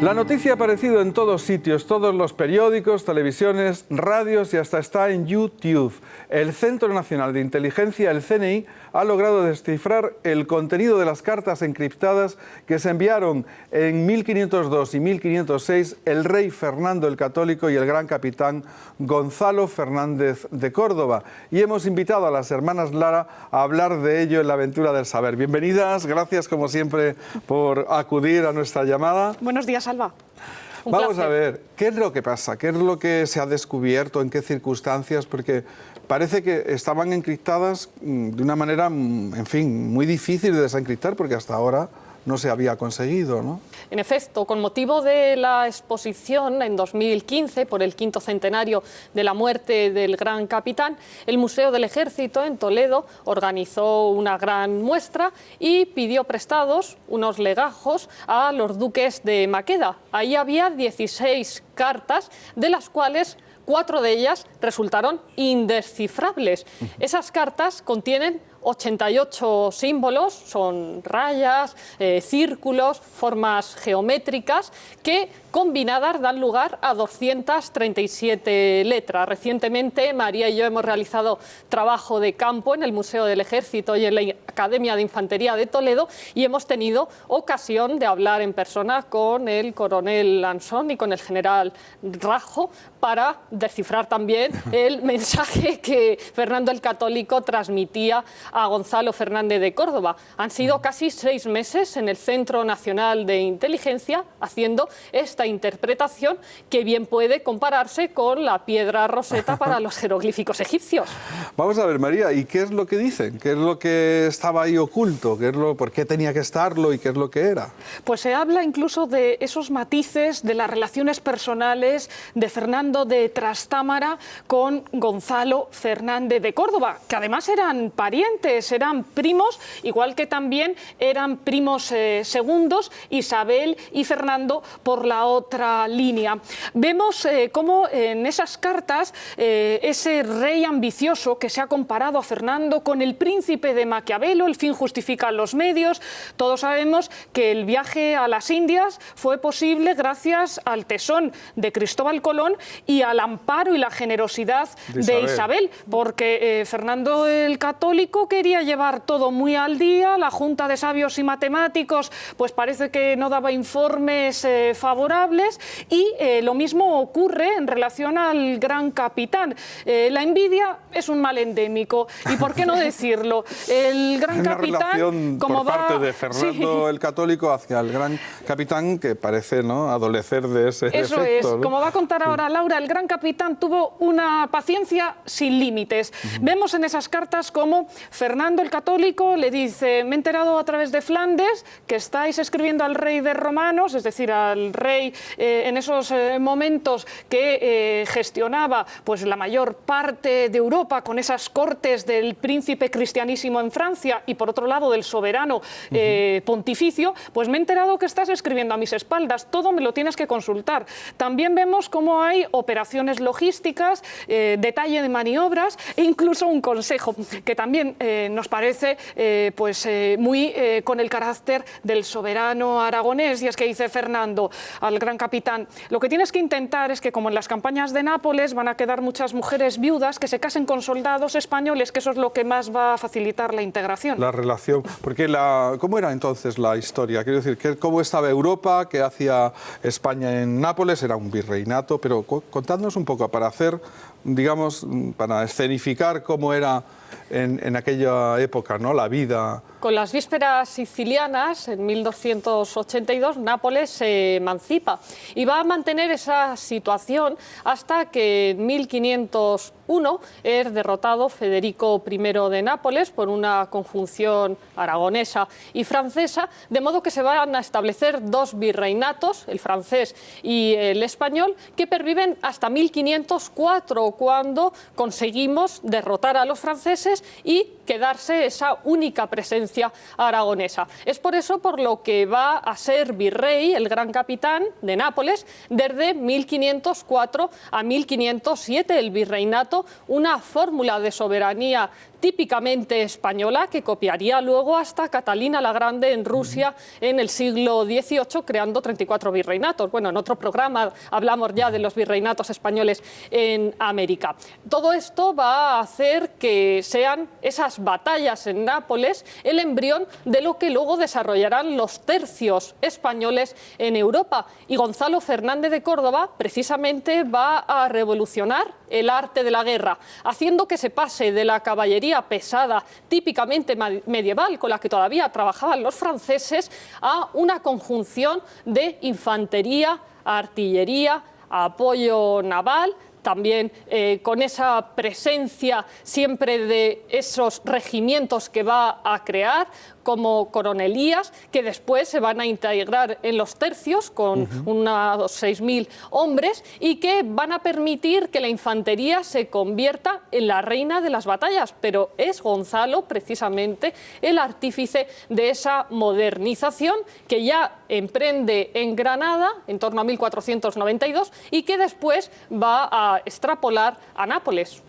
La noticia ha aparecido en todos sitios, todos los periódicos, televisiones, radios y hasta está en YouTube. El Centro Nacional de Inteligencia, el CNI, ha logrado descifrar el contenido de las cartas encriptadas que se enviaron en 1502 y 1506 el rey Fernando el Católico y el gran capitán Gonzalo Fernández de Córdoba. Y hemos invitado a las hermanas Lara a hablar de ello en la aventura del saber. Bienvenidas, gracias como siempre por acudir a nuestra llamada. Buenos días, Alba. Vamos a ver, ¿qué es lo que pasa? ¿Qué es lo que se ha descubierto? ¿En qué circunstancias? Porque parece que estaban encriptadas de una manera, en fin, muy difícil de desencriptar, porque hasta ahora no se había conseguido, ¿no? En efecto, con motivo de la exposición en 2015, por el 5º centenario de la muerte del gran capitán, el Museo del Ejército en Toledo organizó una gran muestra y pidió prestados unos legajos a los duques de Maqueda. Ahí había 16 cartas, de las cuales 4 de ellas resultaron indescifrables. Esas cartas contienen 88 símbolos, son rayas, círculos, formas geométricas que combinadas dan lugar a 237 letras. Recientemente María y yo hemos realizado trabajo de campo en el Museo del Ejército y en la Academia de Infantería de Toledo y hemos tenido ocasión de hablar en persona con el coronel Lansón y con el general Rajo para descifrar también el mensaje que Fernando el Católico transmitía a Gonzalo Fernández de Córdoba. Han sido casi 6 meses en el Centro Nacional de Inteligencia haciendo esta interpretación que bien puede compararse con la piedra roseta para los jeroglíficos egipcios. Vamos a ver, María, ¿y qué es lo que dicen? ¿Qué es lo que estaba ahí oculto? ¿Por qué tenía que estarlo y qué es lo que era? Pues se habla incluso de esos matices de las relaciones personales de Fernando de Trastámara con Gonzalo Fernández de Córdoba, que además eran parientes, eran primos, igual que también eran primos segundos, Isabel y Fernando por la otra línea. Vemos cómo en esas cartas ese rey ambicioso que se ha comparado a Fernando con el príncipe de Maquiavelo, el fin justifica los medios. Todos sabemos que el viaje a las Indias fue posible gracias al tesón de Cristóbal Colón y al amparo y la generosidad de Isabel, porque Fernando el Católico quería llevar todo muy al día. La Junta de Sabios y Matemáticos pues parece que no daba informes favorables y lo mismo ocurre en relación al gran capitán. La envidia es un mal endémico y por qué no decirlo, el gran una capitán relación por parte de Fernando el Católico hacia el gran capitán que parece, ¿no?, adolecer de ese Eso efecto, es, ¿no? como va a contar ahora Laura, el gran capitán tuvo una paciencia sin límites. Vemos en esas cartas cómo Fernando el Católico le dice: me he enterado a través de Flandes que estáis escribiendo al rey de romanos, es decir, al rey en esos momentos que gestionaba pues la mayor parte de Europa con esas cortes del príncipe cristianísimo en Francia y por otro lado del soberano pontificio, pues me he enterado que estás escribiendo a mis espaldas, todo me lo tienes que consultar. También vemos cómo hay operaciones logísticas, detalle de maniobras e incluso un consejo que también nos parece muy con el carácter del soberano aragonés, y es que dice Fernando al gran capitán: lo que tienes que intentar es que, como en las campañas de Nápoles van a quedar muchas mujeres viudas, que se casen con soldados españoles, que eso es lo que más va a facilitar la integración. La relación, porque ¿cómo era entonces la historia? Quiero decir, ¿cómo estaba Europa? ¿Qué hacía España en Nápoles? Era un virreinato, pero contadnos un poco para hacer, digamos, para escenificar cómo era en aquella época, ¿no?, la vida. Con las vísperas sicilianas, en 1282, Nápoles se emancipa y va a mantener esa situación hasta que en 1501 es derrotado Federico I de Nápoles por una conjunción aragonesa y francesa, de modo que se van a establecer 2 virreinatos, el francés y el español, que perviven hasta 1504, cuando conseguimos derrotar a los franceses y quedarse esa única presencia aragonesa. Es por eso por lo que va a ser virrey el gran capitán de Nápoles desde 1504 a 1507, el virreinato virreinato, una fórmula de soberanía típicamente española que copiaría luego hasta Catalina la Grande en Rusia en el siglo XVIII, creando 34 virreinatos. Bueno, en otro programa hablamos ya de los virreinatos españoles en América. Todo esto va a hacer que sean esas batallas en Nápoles el embrión de lo que luego desarrollarán los tercios españoles en Europa. Y Gonzalo Fernández de Córdoba precisamente va a revolucionar el arte de la guerra, haciendo que se pase de la caballería pesada, típicamente medieval, con la que todavía trabajaban los franceses, a una conjunción de infantería, artillería, apoyo naval, también con esa presencia siempre de esos regimientos que va a crear, como coronelías, que después se van a integrar en los tercios con unos 6.000 hombres y que van a permitir que la infantería se convierta en la reina de las batallas. Pero es Gonzalo precisamente el artífice de esa modernización que ya emprende en Granada en torno a 1492 y que después va a extrapolar a Nápoles.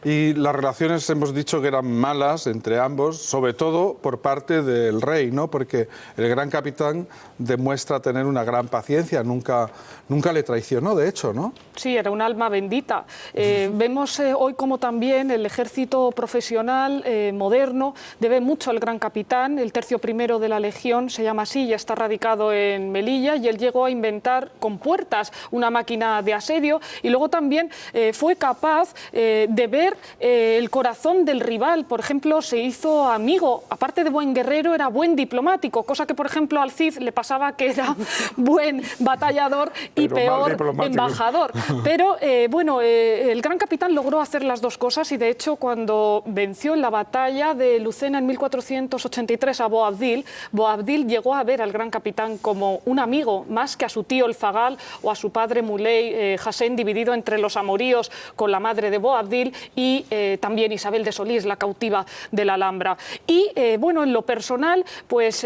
Y las relaciones hemos dicho que eran malas entre ambos, sobre todo por parte del rey, ¿no? Porque el gran capitán demuestra tener una gran paciencia, nunca le traicionó, de hecho, ¿no? Sí, era un alma bendita. Vemos hoy como también el ejército profesional moderno debe mucho al gran capitán. El tercio primero de la Legión se llama así, ya está radicado en Melilla, y él llegó a inventar con puertas una máquina de asedio, y luego también fue capaz de ver el corazón del rival. Por ejemplo, se hizo amigo, aparte de buen guerrero, era buen diplomático, cosa que, por ejemplo, al Cid le pasaba que era buen batallador y peor embajador. Pero, el gran capitán logró hacer las dos cosas, y de hecho, cuando venció en la batalla de Lucena en 1483 a Boabdil, Boabdil llegó a ver al gran capitán como un amigo, más que a su tío el Zagal o a su padre Muley Hassen, dividido entre los amoríos con la madre de Boabdil y también Isabel de Solís, la cautiva de la Alhambra. Y en lo personal, pues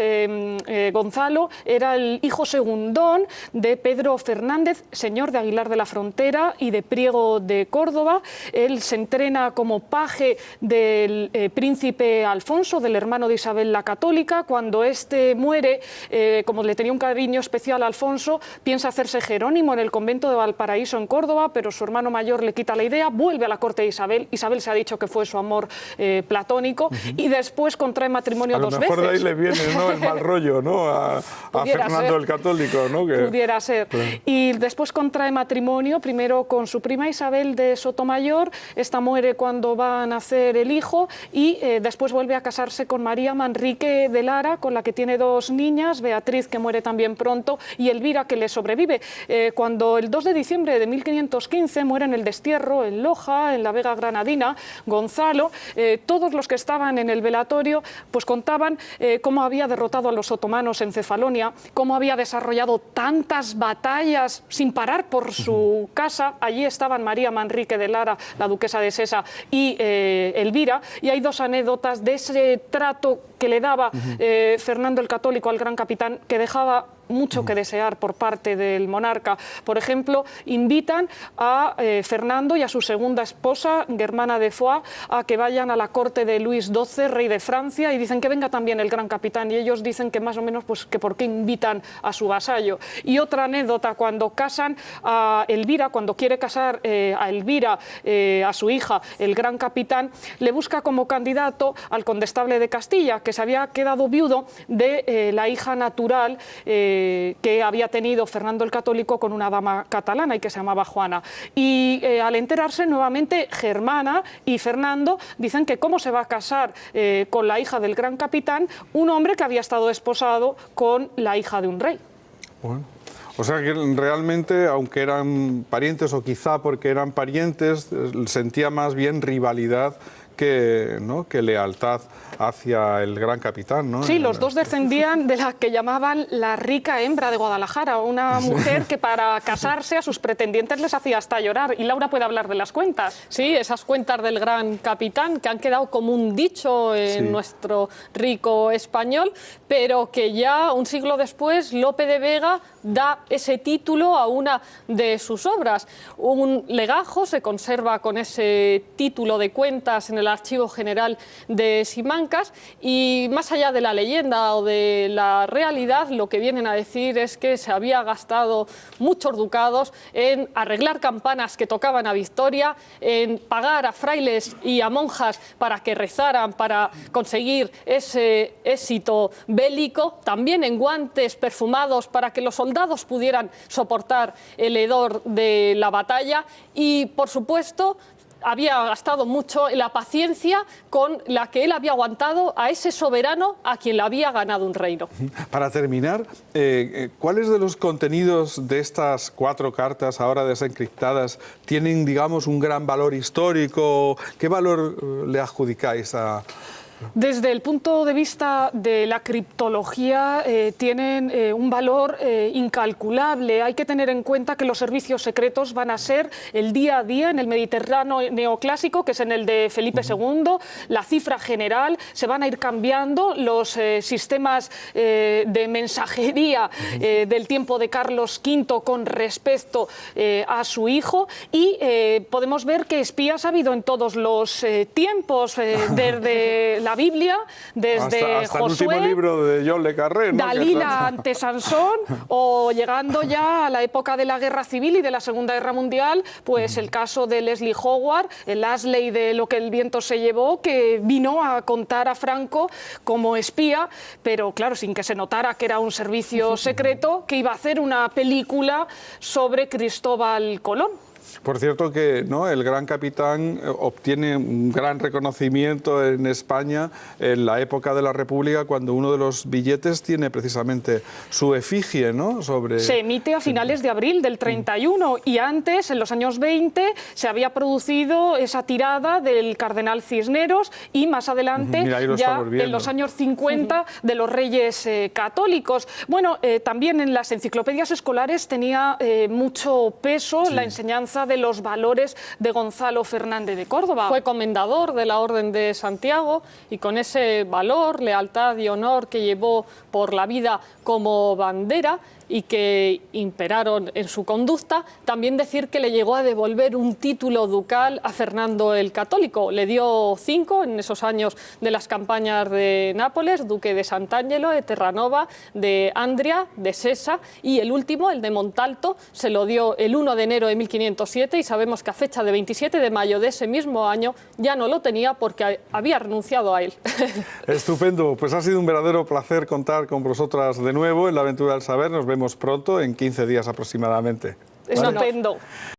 Gonzalo era el hijo segundón de Pedro Fernández, señor de Aguilar de la Frontera y de Priego de Córdoba. Él se entrena como paje del príncipe Alfonso, del hermano de Isabel la Católica. Cuando éste muere, como le tenía un cariño especial a Alfonso, piensa hacerse jerónimo en el convento de Valparaíso en Córdoba, pero su hermano mayor le quita la idea, vuelve a la corte de Isabel. Isabel se ha dicho que fue su amor platónico, y después contrae matrimonio dos veces. A lo mejor de ahí le viene, ¿no?, el mal rollo, ¿no?, a Fernando el Católico, ¿no? Pudiera ser. Claro. Y después contrae matrimonio, primero con su prima Isabel de Sotomayor. Esta muere cuando va a nacer el hijo, y después vuelve a casarse con María Manrique de Lara, con la que tiene dos niñas, Beatriz, que muere también pronto, y Elvira, que le sobrevive. Cuando el 2 de diciembre de 1515 muere en el destierro, en Loja, en la Vega Granadina, Gonzalo, todos los que estaban en el velatorio pues contaban cómo había derrotado a los otomanos en Cefalonia, cómo había desarrollado tantas batallas sin parar por su casa. Allí estaban María Manrique de Lara, la duquesa de Sesa, y Elvira, y hay dos anécdotas de ese trato que le daba Fernando el Católico al gran capitán, que dejaba mucho que desear por parte del monarca. Por ejemplo, invitan a Fernando y a su segunda esposa, Germana de Foix, a que vayan a la corte de Luis XII, rey de Francia, y dicen que venga también el gran capitán, y ellos dicen que más o menos pues que por qué invitan a su vasallo. Y otra anécdota, cuando casan a Elvira, cuando quiere casar a Elvira, a su hija, el gran capitán le busca como candidato al condestable de Castilla, que se había quedado viudo de la hija natural que había tenido Fernando el Católico con una dama catalana y que se llamaba Juana. Y al enterarse, nuevamente Germana y Fernando dicen que cómo se va a casar con la hija del gran capitán un hombre que había estado desposado con la hija de un rey. Bueno. O sea que realmente, aunque eran parientes, o quizá porque eran parientes, sentía más bien rivalidad ¿no?, que lealtad hacia el gran capitán, ¿no? Sí, los dos descendían de la que llamaban la rica hembra de Guadalajara, una mujer que para casarse a sus pretendientes les hacía hasta llorar. Y Laura puede hablar de las cuentas. Sí, esas cuentas del gran capitán que han quedado como un dicho en nuestro rico español, pero que ya un siglo después Lope de Vega da ese título a una de sus obras. Un legajo se conserva con ese título de cuentas en el Archivo General de Simancas, y más allá de la leyenda o de la realidad, lo que vienen a decir es que se había gastado muchos ducados en arreglar campanas que tocaban a Victoria, en pagar a frailes y a monjas para que rezaran para conseguir ese éxito bélico, también en guantes perfumados para que los soldados pudieran soportar el hedor de la batalla, y por supuesto había gastado mucho en la paciencia con la que él había aguantado a ese soberano a quien le había ganado un reino. Para terminar, ¿cuáles de los contenidos de estas 4 cartas ahora desencriptadas tienen, digamos, un gran valor histórico? ¿Qué valor le adjudicáis a...? Desde el punto de vista de la criptología tienen un valor incalculable. Hay que tener en cuenta que los servicios secretos van a ser el día a día en el Mediterráneo neoclásico, que es en el de Felipe II. La cifra general, se van a ir cambiando los sistemas de mensajería del tiempo de Carlos V con respecto a su hijo, y podemos ver que espías ha habido en todos los tiempos, desde la Biblia, desde hasta Josué, el último libro de John le Carré, ¿no?, Dalila ante Sansón, o llegando ya a la época de la Guerra Civil y de la Segunda Guerra Mundial, pues el caso de Leslie Howard, el Ashley de Lo que el viento se llevó, que vino a contar a Franco como espía, pero claro, sin que se notara que era un servicio secreto, que iba a hacer una película sobre Cristóbal Colón. Por cierto que, ¿no?, el gran capitán obtiene un gran reconocimiento en España en la época de la República, cuando uno de los billetes tiene precisamente su efigie, ¿no?, sobre... Se emite a finales de abril del 31, y antes, en los años 20, se había producido esa tirada del cardenal Cisneros, y más adelante, ya en los años 50, de los Reyes Católicos. Bueno, también en las enciclopedias escolares tenía mucho peso la enseñanza de los valores de Gonzalo Fernández de Córdoba. Fue comendador de la Orden de Santiago, y con ese valor, lealtad y honor que llevó por la vida como bandera y que imperaron en su conducta, también decir que le llegó a devolver un título ducal a Fernando el Católico. Le dio 5 en esos años de las campañas de Nápoles: duque de Sant'Angelo, de Terranova, de Andria, de Sessa, y el último, el de Montalto, se lo dio el 1 de enero de 1507, y sabemos que a fecha de 27 de mayo de ese mismo año ya no lo tenía porque había renunciado a él. Estupendo, pues ha sido un verdadero placer contar con vosotras de nuevo en la aventura del saber. Nos vemos pronto, en 15 días aproximadamente. Estupendo.